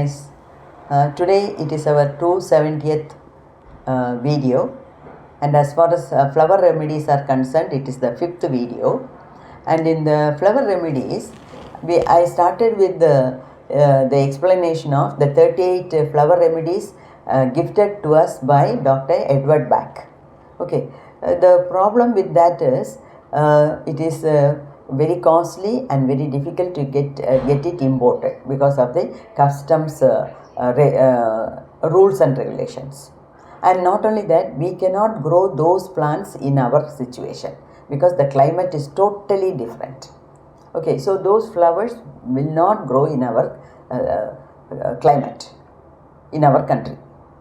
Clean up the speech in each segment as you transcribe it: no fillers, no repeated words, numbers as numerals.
guys. Today it is our 270th video, and as far as flower remedies are concerned, it is the 5th video. And in the flower remedies, I started with the explanation of the 38 flower remedies gifted to us by Dr. Edward Bach. Okay, the problem with that is it is very costly and very difficult to get it imported because of the customs rules and regulations. And not only that, we cannot grow those plants in our situation because the climate is totally different. Okay, so those flowers will not grow in our climate, in our country.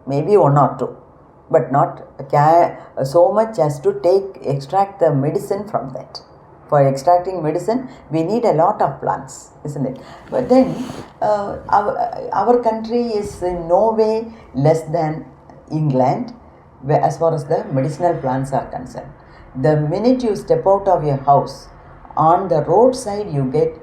Maybe one or two, but not so much as to extract the medicine from that. For extracting medicine, we need a lot of plants, isn't it? But then our country is in no way less than England as far as the medicinal plants are concerned. The minute you step out of your house, on the roadside you get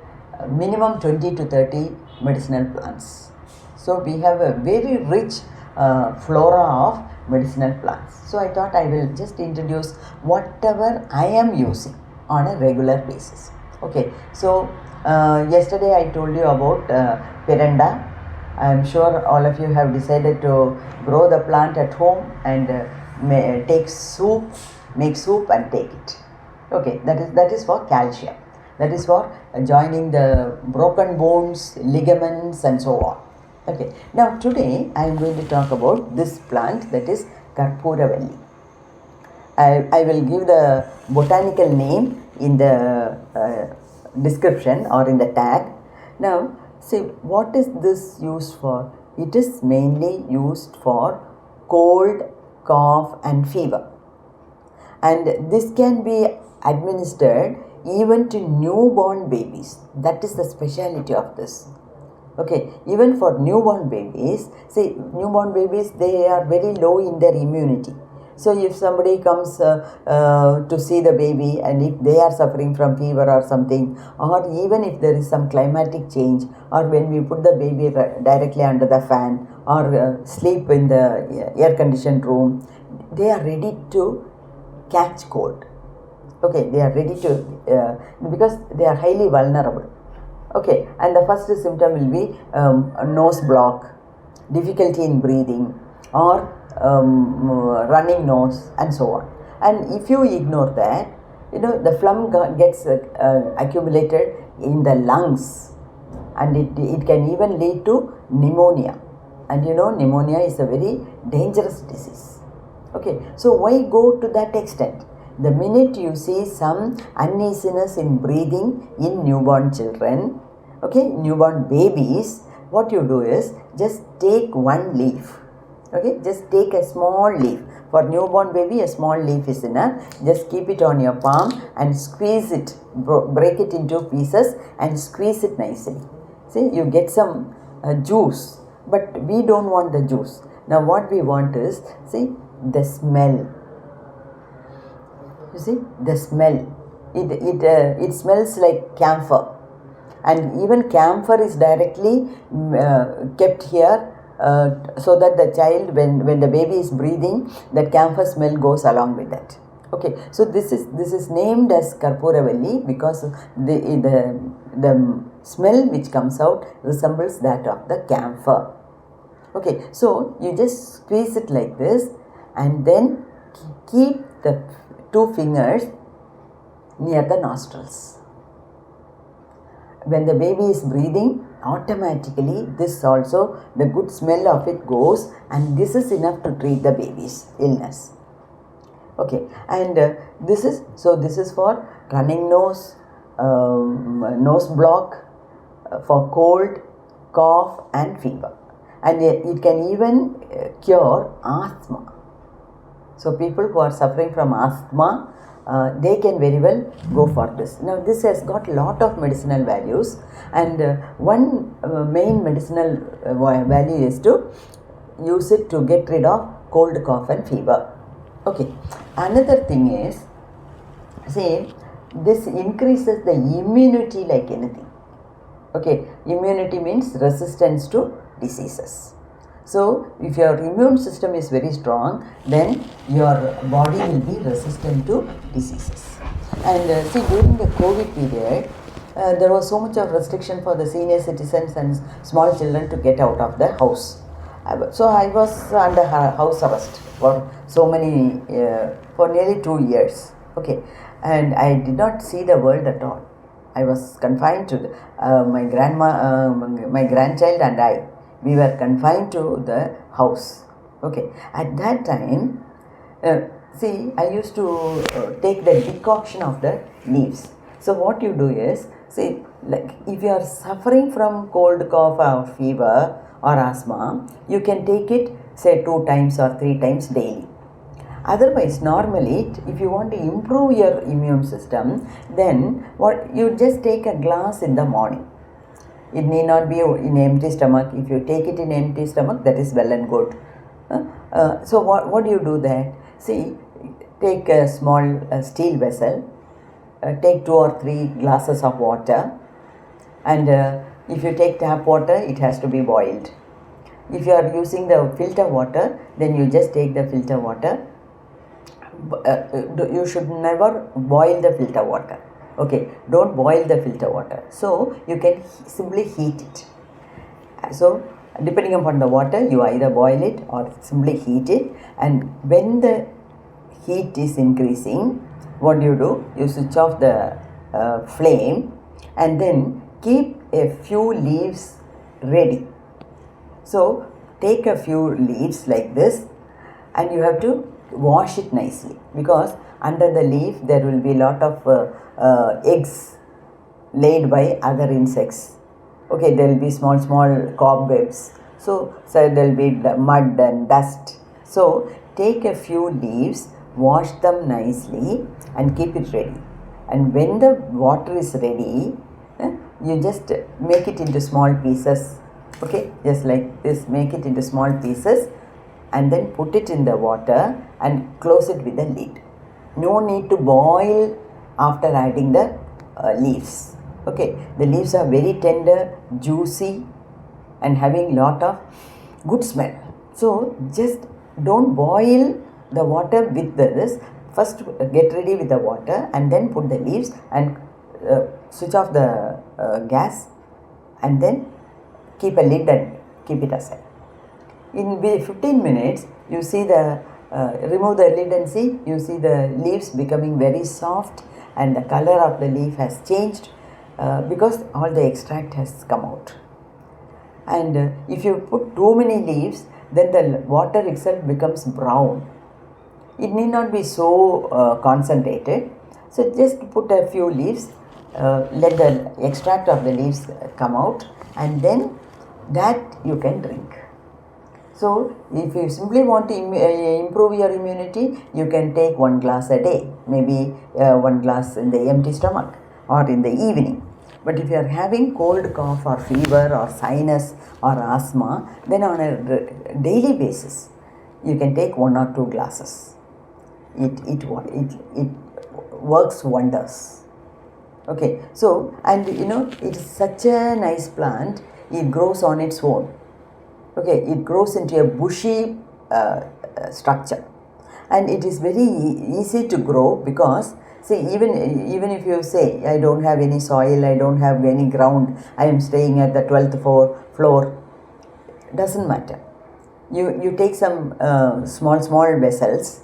minimum 20 to 30 medicinal plants. So we have a very rich flora of medicinal plants. So I thought I will just introduce whatever I am using on a regular basis. Okay, so yesterday I told you about perenda. I am sure all of you have decided to grow the plant at home and make soup and take it. Okay, that is for calcium. That is for joining the broken bones, ligaments and so on. Okay, now today I am going to talk about this plant, that is Karpooravalli. I will give the botanical name in the description or in the tag. Now, see, what is this used for? It is mainly used for cold, cough and fever. And this can be administered even to newborn babies. That is the speciality of this. Okay, even for newborn babies, see, newborn babies, they are very low in their immunity. So if somebody comes to see the baby and if they are suffering from fever or something, or even if there is some climatic change, or when we put the baby directly under the fan or sleep in the air-conditioned room, they are ready to catch cold. Okay, they are ready to, because they are highly vulnerable. Okay, and the first symptom will be nose block, difficulty in breathing, or running nose and so on. And if you ignore that, the phlegm gets accumulated in the lungs, and it can even lead to pneumonia. And pneumonia is a very dangerous disease. Okay, so why go to that extent? The minute you see some uneasiness in breathing in newborn children, okay, newborn babies, what you do is just take one leaf. Okay, just take a small leaf. For newborn baby, a small leaf is enough. Just keep it on your palm and squeeze it, break it into pieces and squeeze it nicely. See, you get some juice, but we don't want the juice. Now what we want is, see, the smell. You see, the smell. It smells like camphor. And even camphor is directly kept here so that the child, when the baby is breathing, that camphor smell goes along with that. Okay, so this is named as Karpooravalli because the smell which comes out resembles that of the camphor. Okay, so you just squeeze it like this and then keep the two fingers near the nostrils. When the baby is breathing, automatically this also, the good smell of it goes, and this is enough to treat the baby's illness. Okay, and this is for running nose, nose block, for cold, cough and fever, and it can even cure asthma. So people who are suffering from asthma, they can very well go for this. Now this has got a lot of medicinal values, and one main medicinal value is to use it to get rid of cold, cough and fever. Okay, another thing is, say, this increases the immunity like anything. Okay, immunity means resistance to diseases. So if your immune system is very strong, then your body will be resistant to diseases. And see, during the COVID period, there was so much of restriction for the senior citizens and small children to get out of the house. So I was under house arrest for for nearly 2 years. Okay, and I did not see the world at all. I was confined to my grandchild and I. We were confined to the house. Okay, at that time, see, I used to take the decoction of the leaves. So what you do is, see, like if you are suffering from cold, cough or fever or asthma, you can take it say 2 times or 3 times daily. Otherwise, normally, if you want to improve your immune system, then what you just take a glass in the morning. It need not be in empty stomach. If you take it in empty stomach, that is well and good. So what do you do that? See, take a small steel vessel, take 2 or 3 glasses of water, and if you take tap water, it has to be boiled. If you are using the filter water, then you just take the filter water. You should never boil the filter water. Okay, don't boil the filter water. So you can simply heat it. So depending upon the water, you either boil it or simply heat it. And when the heat is increasing, what do? You switch off the flame and then keep a few leaves ready. So take a few leaves like this, and you have to wash it nicely, because under the leaf there will be a lot of eggs laid by other insects. Okay, there will be small cobwebs. So there will be mud and dust. So take a few leaves, wash them nicely and keep it ready. And when the water is ready, you just make it into small pieces. Okay, just like this, make it into small pieces and then put it in the water and close it with the lid. No need to boil after adding the leaves. Okay, the leaves are very tender, juicy and having lot of good smell. So just don't boil the water with this. First get ready with the water and then put the leaves and switch off the gas and then keep a lid and keep it aside. In 15 minutes, you see remove the lid and see, you see the leaves becoming very soft and the color of the leaf has changed because all the extract has come out. And if you put too many leaves, then the water itself becomes brown. It need not be so concentrated. So just put a few leaves, let the extract of the leaves come out, and then that you can drink. So if you simply want to improve your immunity, you can take 1 glass a day, maybe 1 glass in the empty stomach or in the evening. But if you are having cold, cough or fever or sinus or asthma, then on a daily basis, you can take 1 or 2 glasses. It works wonders. Okay, so, and you know, it is such a nice plant, it grows on its own. Okay, it grows into a bushy structure, and it is very easy to grow because, see, even if you say, I don't have any soil, I don't have any ground, I am staying at the 12th floor, doesn't matter. You take some small vessels.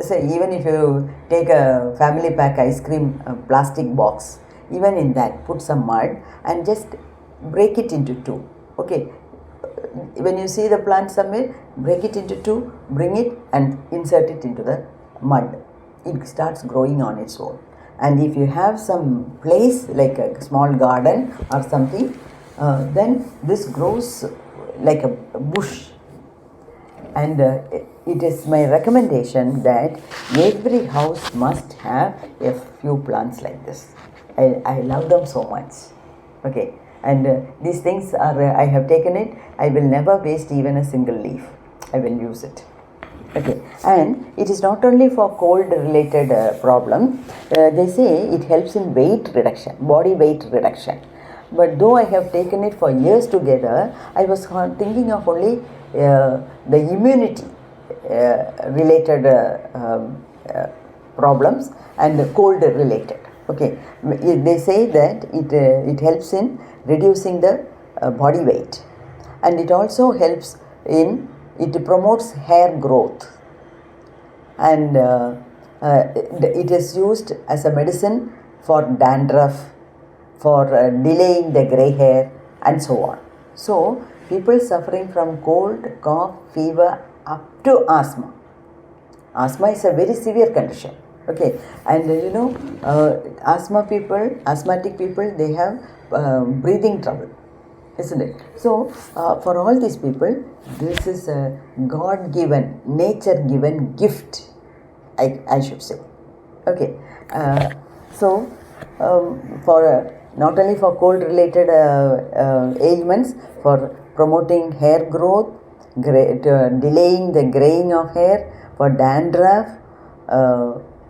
Say, even if you take a family pack ice cream plastic box, even in that put some mud and just break it into 2. Okay, when you see the plant somewhere, break it into 2, bring it and insert it into the mud. It starts growing on its own. And if you have some place like a small garden or something, then this grows like a bush. And it is my recommendation that every house must have a few plants like this. I love them so much. Okay, and these things are, I have taken it, I will never waste even a single leaf. I will use it. Okay, and it is not only for cold related problem. They say it helps in weight reduction, body weight reduction. But though I have taken it for years together, I was thinking of only the immunity related problems and the cold related. Okay, they say that it helps in reducing the body weight, and it also helps in, it promotes hair growth, and it is used as a medicine for dandruff, for delaying the grey hair, and so on. So people suffering from cold, cough, fever, up to asthma. Asthma is a very severe condition. Okay, and asthmatic people, they have breathing trouble, isn't it? So for all these people, this is a God-given, nature-given gift, I should say. Okay, so for not only for cold-related ailments, for promoting hair growth, delaying the graying of hair, for dandruff,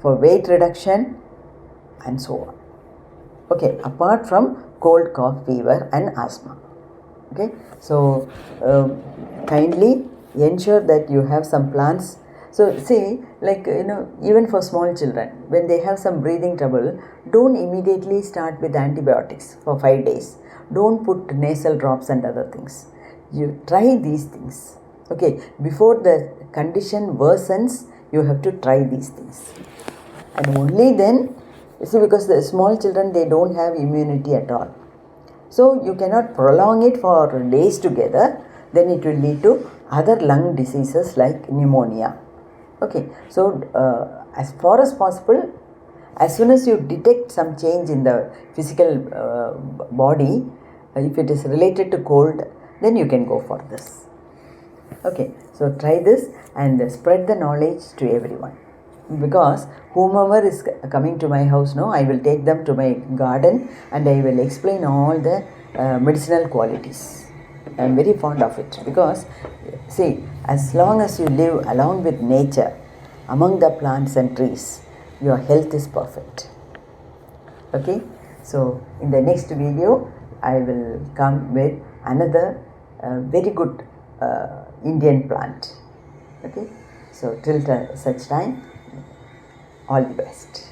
for weight reduction, and so on. Okay, apart from cold, cough, fever, and asthma. Okay, so kindly ensure that you have some plants. So see, like even for small children, when they have some breathing trouble, don't immediately start with antibiotics for 5 days. Don't put nasal drops and other things. You try these things. Okay, before the condition worsens, you have to try these things, and only then. See, because the small children, they don't have immunity at all. So you cannot prolong it for days together, then it will lead to other lung diseases like pneumonia. Okay, so as far as possible, as soon as you detect some change in the physical body, if it is related to cold, then you can go for this. Okay, so try this and spread the knowledge to everyone. Because whomever is coming to my house now, I will take them to my garden and I will explain all the medicinal qualities. I am very fond of it, because see, as long as you live along with nature, among the plants and trees, your health is perfect. Okay, so in the next video, I will come with another very good Indian plant. Okay, so till such time, all the best.